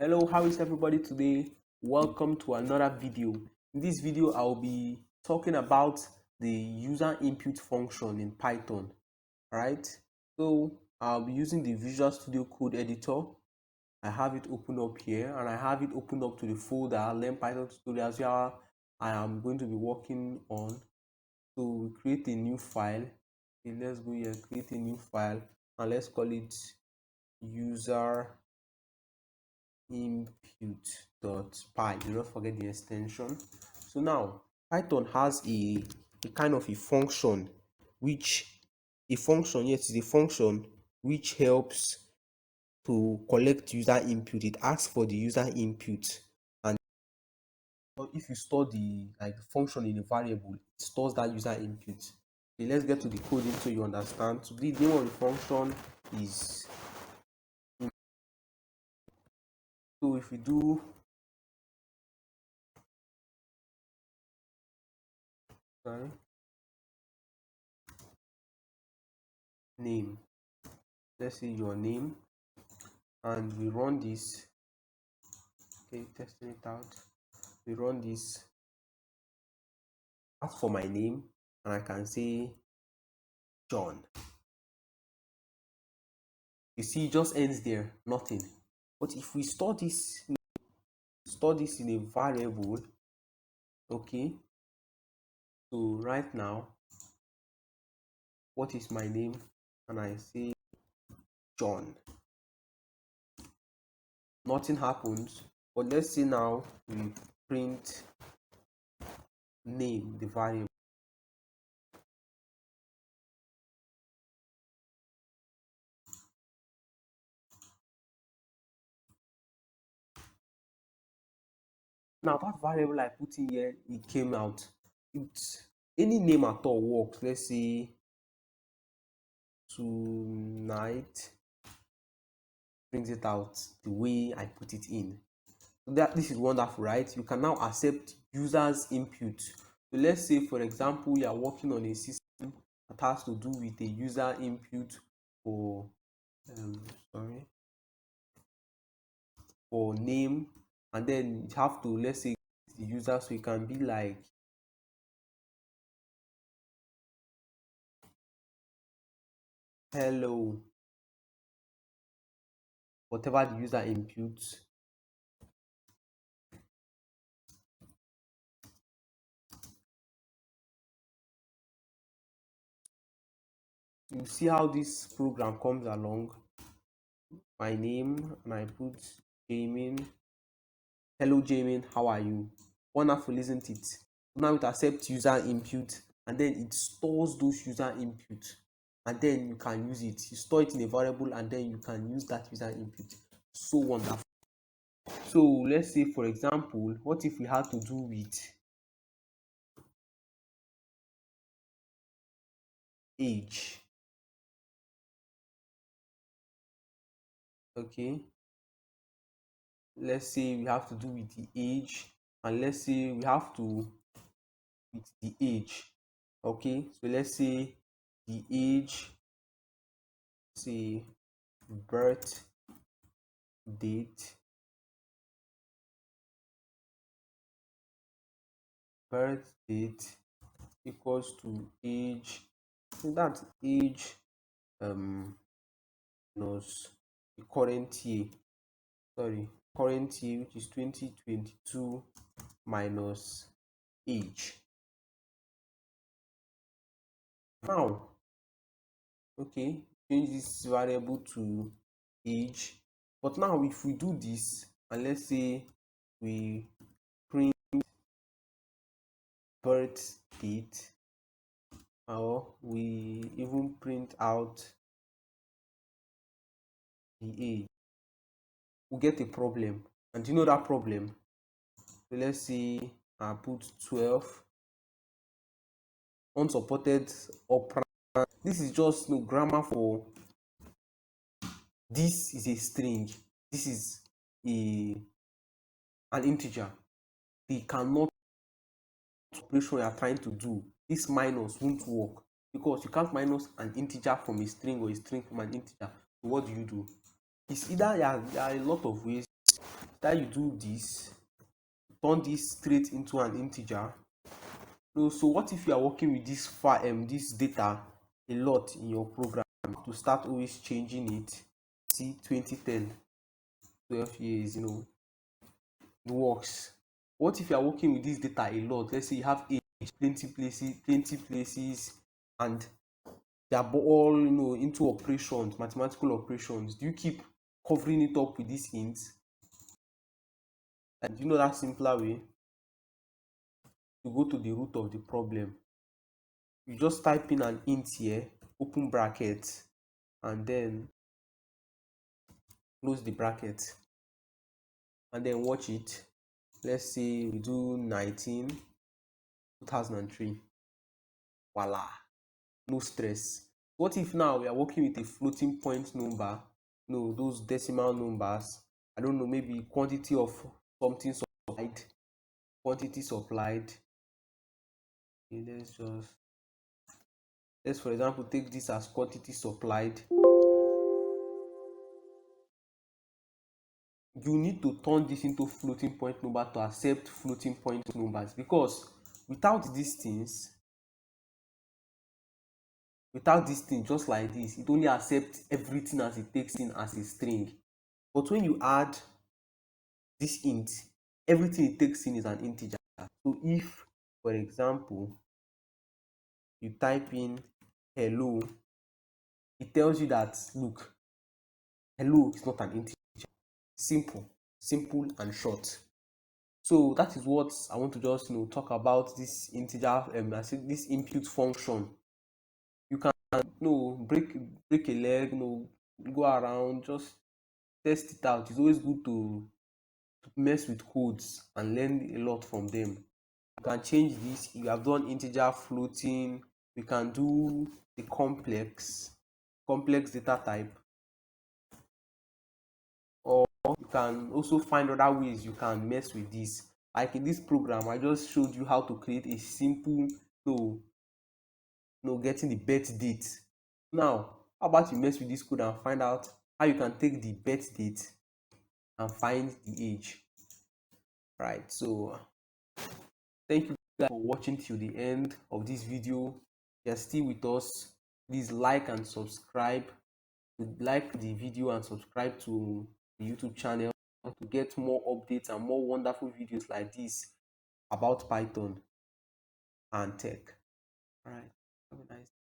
Hello, how is everybody today? Welcome to another video. In this video, I'll be talking about the user input function in Python, right? So I'll be using the Visual Studio Code editor. I have it open up here and I have it open up to the folder Learn Python Tutorials where I am going to be working on. So we create a new file. Okay, let's go here, create a new file and let's call it user input.py. Do not forget the extension. So now Python has a kind of a function which yes, is a function which helps to collect user input. It asks for the user input, and if you store the function in a variable, it stores that user input. Okay, let's get to the coding so you understand. So the name of the function is so if we do sorry, name, let's say your name, and we run this. Okay, testing it out. We run this, ask for my name, and I can say John. You see, it just ends there, nothing. But if we store this in a variable, okay, so right now, what is my name? And I say John. Nothing happens. But let's say now we print name, the variable. Now that variable I put in here, it came out. It's any name at all works. Let's say tonight, brings it out the way I put it in. So this is wonderful, right? You can now accept users input. So let's say, for example, you are working on a system that has to do with a user input for for name, and then you have to, let's say, the user, so it can be like hello, whatever the user inputs. You see how this program comes along. My name, and I put Jamin. Hello Jamin, how are you? Wonderful, isn't it? Now it accepts user input and then it stores those user input, and then you can use it. You store it in a variable and then you can use that user input. So wonderful. So let's say, for example, what if we had to do with age? Okay, let's say we have to do with the age, and let's say we have to with the age. Okay, so let's say the age, say birth date, equals to age. So that's age minus the current year, which is 2022, minus age. Now, okay, change this variable to age. But now if we do this, and let's say we print birth date, or we even print out the age, we get a problem. And you know that problem? So let's say I put 12, unsupported operand. This is just grammar for this is a string, this is an integer. They cannot operation you are trying to do. This minus won't work because you can't minus an integer from a string or a string from an integer. So what do? It's either there are a lot of ways after you do this, turn this straight into an integer. So what if you are working with this data a lot in your program? To start always changing it. See 2010, 12 years, it works. What if you are working with this data a lot? Let's say you have age, plenty places, and they are all into operations, mathematical operations. Do you keep covering it up with these hints? And that simpler way to go to the root of the problem? You just type in an int here, open bracket, and then close the bracket, and then watch it. Let's say we do 2003. Voila, no stress. What if now we are working with a floating point number? Those decimal numbers. I don't know, maybe quantity of something supplied. Quantity supplied. Okay, let's for example take this as quantity supplied. You need to turn this into floating point number to accept floating point numbers, because without these things, just like this, it only accepts everything as it takes in as a string. But when you add this int, everything it takes in is an integer. So if, for example, you type in hello, it tells you that, look, hello is not an integer. Simple and short. So that is what I want to just talk about, this integer, I say this input function. You can break a leg, go around, just test it out. It's always good to mess with codes and learn a lot from them. You can change this. You have done integer, floating. We can do the complex data type, or you can also find other ways you can mess with this. Like in this program, I just showed you how to create a simple, getting the birth date. Now, how about you mess with this code and find out how you can take the birth date and find the age, right? So thank you guys for watching till the end of this video. If you're still with us, please like and subscribe. Like the video and subscribe to the YouTube channel to get more updates and more wonderful videos like this about Python and tech. All right, have a nice